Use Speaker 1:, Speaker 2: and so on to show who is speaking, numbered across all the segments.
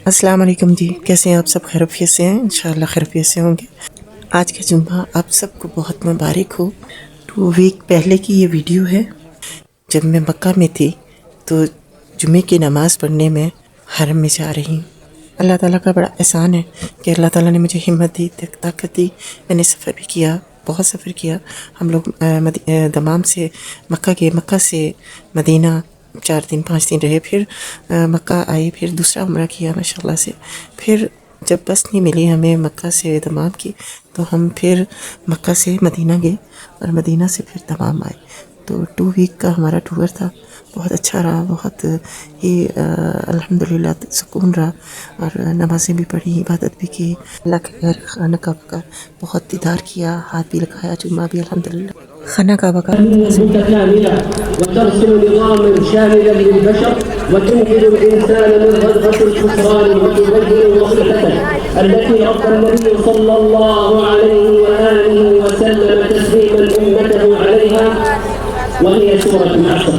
Speaker 1: अस्सलाम वालेकुम जी, कैसे हैं आप सब? खैरियत से हैं? इंशाअल्लाह खैरियत से होंगे। आज का जुम्मा आप सबको बहुत मुबारक हो। 2 वीक पहले की ये वीडियो है। जब मैं मक्का में थी तो जुम्मे की नमाज़ पढ़ने में हरम में जा रही हूँ। अल्लाह ताला का बड़ा एहसान है कि अल्लाह ताला ने मुझे हिम्मत दी, ताकत दी। मैंने सफ़र भी किया, बहुत सफ़र किया। हम लोग दमाम से मक्का गए, मक्का से मदीना 4 दिन 5 दिन रहे, फिर मक्का आए, फिर दूसरा उम्रा किया माशाल्लाह से। फिर जब बस नहीं मिली हमें मक्का से दमाम की, तो हम फिर मक्का से मदीना गए और मदीना से फिर दमाम आए। तो 2 वीक का हमारा टूर था। बहुत अच्छा रहा, बहुत ही अल्हम्दुलिल्लाह सुकून रहा। और नमाज़ें भी पढ़ी, इबादत भी की, अल्लाह के घर खाना काबा का बहुत दीदार किया, हाथ भी लगाया, जुम्मा भी अल्हम्दुलिल्लाह खाना काबा का
Speaker 2: متكاملة وترسم نظاما شاملا للبشر وتنقذ الإنسان من غدغة الخسران وتبين وصفته التي ربى النبي صلى الله عليه وآله وسلم تسليما أمته عليها، وهي سورة العصر.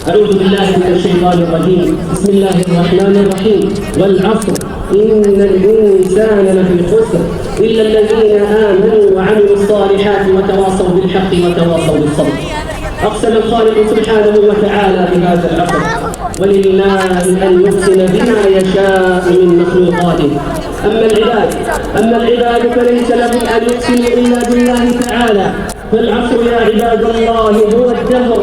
Speaker 2: أعوذ بالله من الشيطان الرجيم. بسم الله الرحمن الرحيم. والعصر إن الإنسان لفي خسر إلا الذين آمنوا وعملوا الصالحات وتواصوا بالحق وتواصوا بالصبر. أقسم الخالق سبحانه وتعالى بهذا العصر، ولله أن يحسن بما يشاء من مخلوقاته. أما العباد فليس لهم أن يحسنوا إلا بالله تعالى. فالعصر يا عباد الله هو الدهر،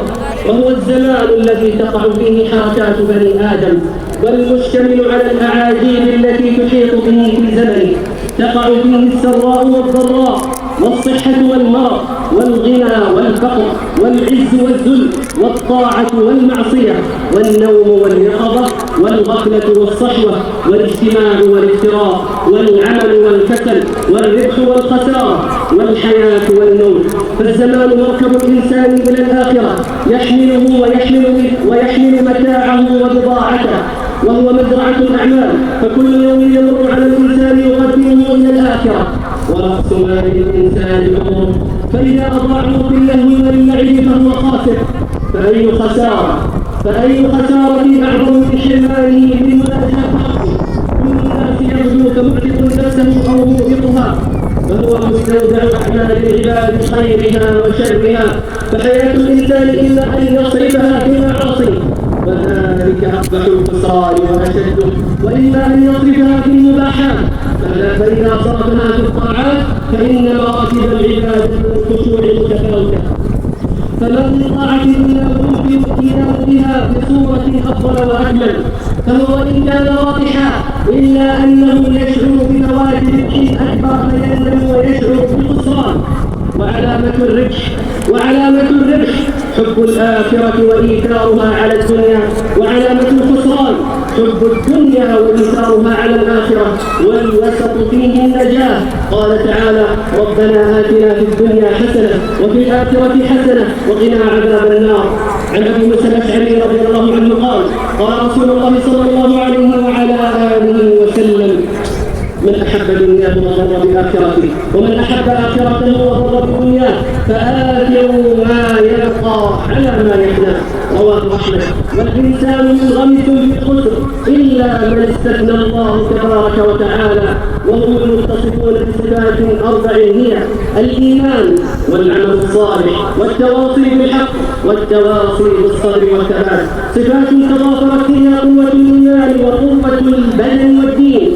Speaker 2: وهو الزمان الذي تقع فيه حركات بني آدم، والمشتمل على الأعاجيب التي تحيط به في زمنه. تقع فيه السراء والضراء، والصحة والمرض، والغنى والفقر، والعز والذل، والطاعة والمعصية، والنوم واليقظة، والغفلة والصحوة، والاجتماع والافتراق، والعمل والكسل، والربح والخسارة، والحياة والموت. فالزمان مركب الإنسان إلى الآخرة، يحمله ويحمل متاعه وبضاعته، وهو مزرعة الأعمال. فكل يوم يمر على الإنسان يقدمه إلى الآخرة، ورأس مال الإنسان عمره. فإذا أضاعوا باللهو واللعب فهو خاسر. فأي خسارة أعظم من حرمانه بمناسبة حقه. كل الناس يغدو كمعتق نفسه أو موبقها، فهو مستودع أعمال العباد خيرها وشرها. فحياة الإنسان إلا أن يصرفها في المعاصي، وذلك أقبح الخسران وأشده، وإلا أن يصرفها في المباحات. فإذا صرفنا في الطاعات فإن مراتب العباد والخشوع متفاوتة. فما من طاعة إلا يمكن القيام بها بصورة أفضل وأكمل. فهو إن كان واضحا إلا أنه يشعر بفوات ربح أكبر فيندم ويشعر بالخسران. وعلامة الربح حب الآخرة وإيثارها على الدنيا، وعلامة الخسران حب الدنيا وإيثارها على الآخرة، والوسط فيه النجاة. قال تعالى: ربنا آتنا في الدنيا حسنة وفي الآخرة حسنة وقنا عذاب النار. عن أبي موسى الأشعري رضي الله عنه قال: قال رسول الله صلى الله عليه وعلى آله وسلم: من أحب دنياه وضر بآخرته، ومن أحب آخرته وضر بدنياه، فآثروا ما يبقى على ما يحنى. رواه أحمد. والإنسان منغمس بالخسر إلا من استثنى الله تبارك وتعالى، وهم المتصفون بصفات 4 هي: الإيمان، والعمل الصالح، والتواصي بالحق، والتواصي بالصبر والثبات. صفات تضافرت فيها قوة الإيمان وقوة البدن والدين.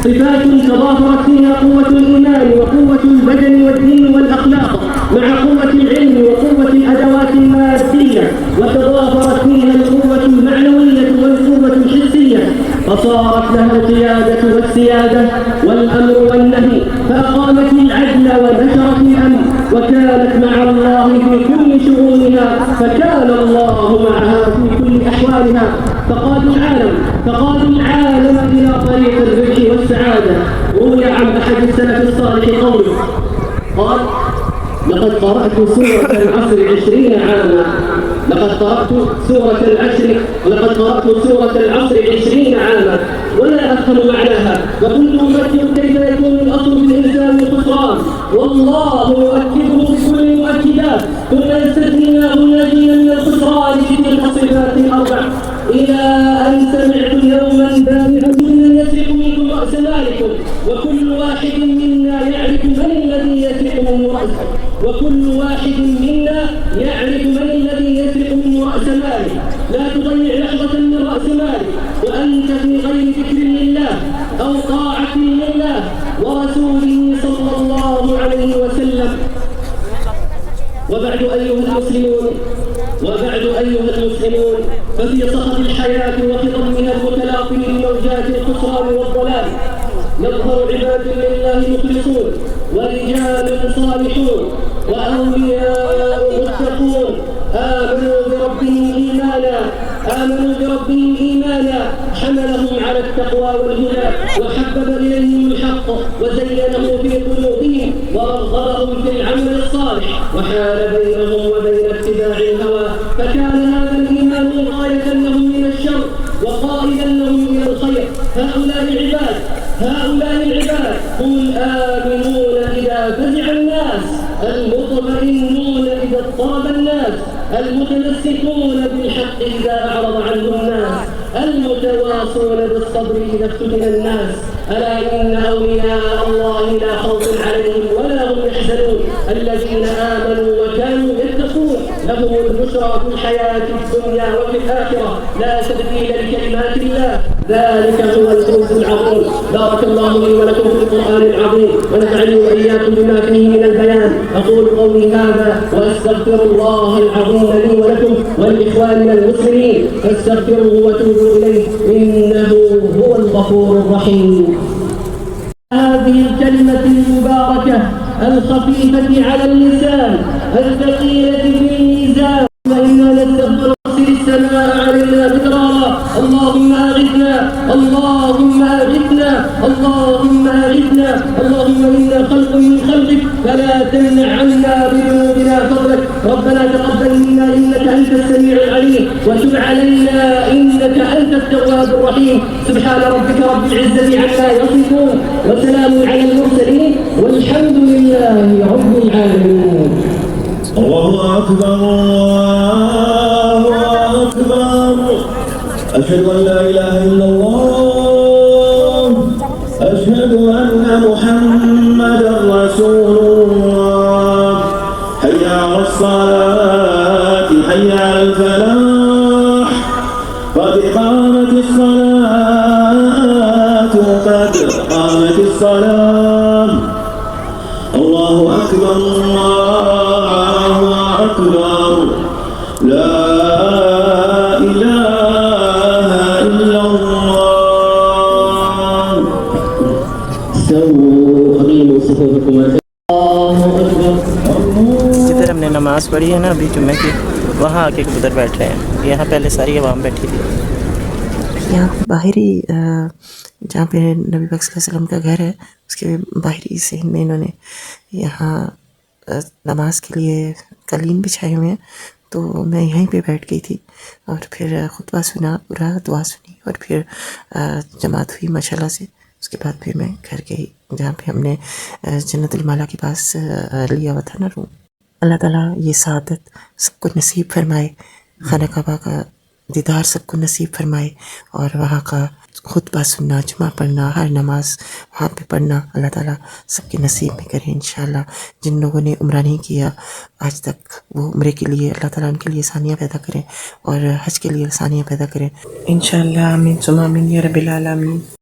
Speaker 2: صفات تضافرت فيها قوة الإيمان وقوة البدن والدين والأخلاق، مع قوة العلم وقوة الأدوات المادية، وتضافرت فيها القوة المعنوية والقوة الحسية، فصارت لها القيادة والسيادة والأمر والنهي، فأقامت العدل ونشرت الأمن، وكانت مع الله في كل شؤونها، فكان الله معها في كل أحوالها. فقادوا العالم إلى طريق الربح والسعادة. روي عن أحد السلف الصالح قوله قال: لقد قرأت سورة العصر 20 عاما. لقد قرأت سورة العصر 20 عاما ولا أفهم معناها، وكنت أفكر كيف يكون الأصل في الإنسان الخسران، والله يؤكده بكل المؤكدات، ثم يستثنيناه ناجيا من الخسران بتلك الصفات 4. إلى أن سمعت يوما بارعا من أموالكم، وكل واحد منا يعرف من الذي يسرق منه رأسه، وكل واحد منا يعرف من الذي يسرق منه رأس ماله. لا تضيع لحظة من رأس مالك وأنت في غير ذكر لله أو طاعة لله ورسوله صلى الله عليه وسلم. وبعد أيها المسلمون ففي صخب الحياة وخضمها المتلاطم بموجات الخسران والضلال يظهر عباد لله مخلصون ورجال صالحون وأولياء متقون آمنوا بربهم إيمانا حملهم على التقوى والهدى وحبب إليهم الحق وزينه في قلوبهم ورغبهم في العمل الصالح وحال بينهم وبين اتباع الهوى، فكان هذا الإيمان غاية لهم من الشر وقائدا لهم إلى الخير. هؤلاء العباد هم الآمنون إذا فزع الناس، المطمئنون إذا اضطرب الناس، المتمسكون بالحق إذا أعرض عنهم الناس، المتواصون بالصبر إذا افتتن الناس. ألا إن أولياء الله لا خوف عليهم ولا هم يحزنون، الذين آمنوا وكانوا يتقون لهم البشرى في الحياة الدنيا وفي الآخرة، لا تبديل لكلمات الله، ذلك هو الفوز العظيم. بارك الله لي ولكم في القرآن العظيم ونفعني وإياكم بما فيه من البيان. أقول قولي هذا وأستغفر الله العظيم لي ولكم ولإخواننا المسلمين، فاستغفروه وتوبوا إليه إنه هو الغفور الرحيم. هذه الكلمة المباركة الخفيفة على اللسان الثقيلة في الميزان، وإنا نستغفر السماء علينا مدرارا. اللهم أغثنا اللهم أغثنا اللهم أغثنا، اللهم إنا خلق من خلقك فلا تمنع عنا بذنوبنا فضلك. ربنا تقبل منا إنك أنت السميع العليم وتب علينا إنك أنت التواب الرحيم. سبحان ربك رب العزة عما يصفون وسلام على المرسلين والحمد لله رب العالمين.
Speaker 3: الله أكبر الله أكبر، أشهد أن لا إله إلا الله، أشهد أن محمدا رسول الله. حي على الصلاة حي على الفلاح، قد قامت الصلاة قد قامت الصلاة. الله أكبر الله أكبر، لا إله إلا الله. استووا أقيموا صفوفكم. الله أكبر.
Speaker 1: जिधर हमने नमाज़ पढ़ी है ना अभी जुम्मे की, वहाँ आके उधर बैठ रहे हैं। यहाँ पहले सारी आवाम बैठी थी। यहाँ बाहरी जहाँ पे नबी पाक सल्लल्लाहु अलैहि वसल्लम का घर है उसके बाहरी से में इन्होंने यहाँ नमाज के लिए कालीन बिछाए हुए हैं। तो मैं यहीं पे बैठ गई थी और फिर खुतबा सुना, पूरा दुआ सुनी और फिर जमात हुई माशाल्लाह से। उसके बाद फिर मैं घर गई जहाँ पे हमने जन्नतुल माला के पास लिया हुआ था ना रूम। अल्लाह ताला ये सादत सबको नसीब फरमाए, खाना काबा का दीदार सबको नसीब फरमाए और वहाँ का खुतबा सुनना, जुमा पढ़ना, हर नमाज वहाँ पे पढ़ना अल्लाह ताला सबके नसीब में करे इंशाअल्लाह। जिन लोगों ने उम्रा नहीं किया आज तक, वो उम्रे के लिए अल्लाह ताला उनके लिए आसानियाँ पैदा करें और हज के लिए आसानियाँ पैदा करें इंशाअल्लाह। आमीन सुम्मा आमीन या रब्बिल आलमीन।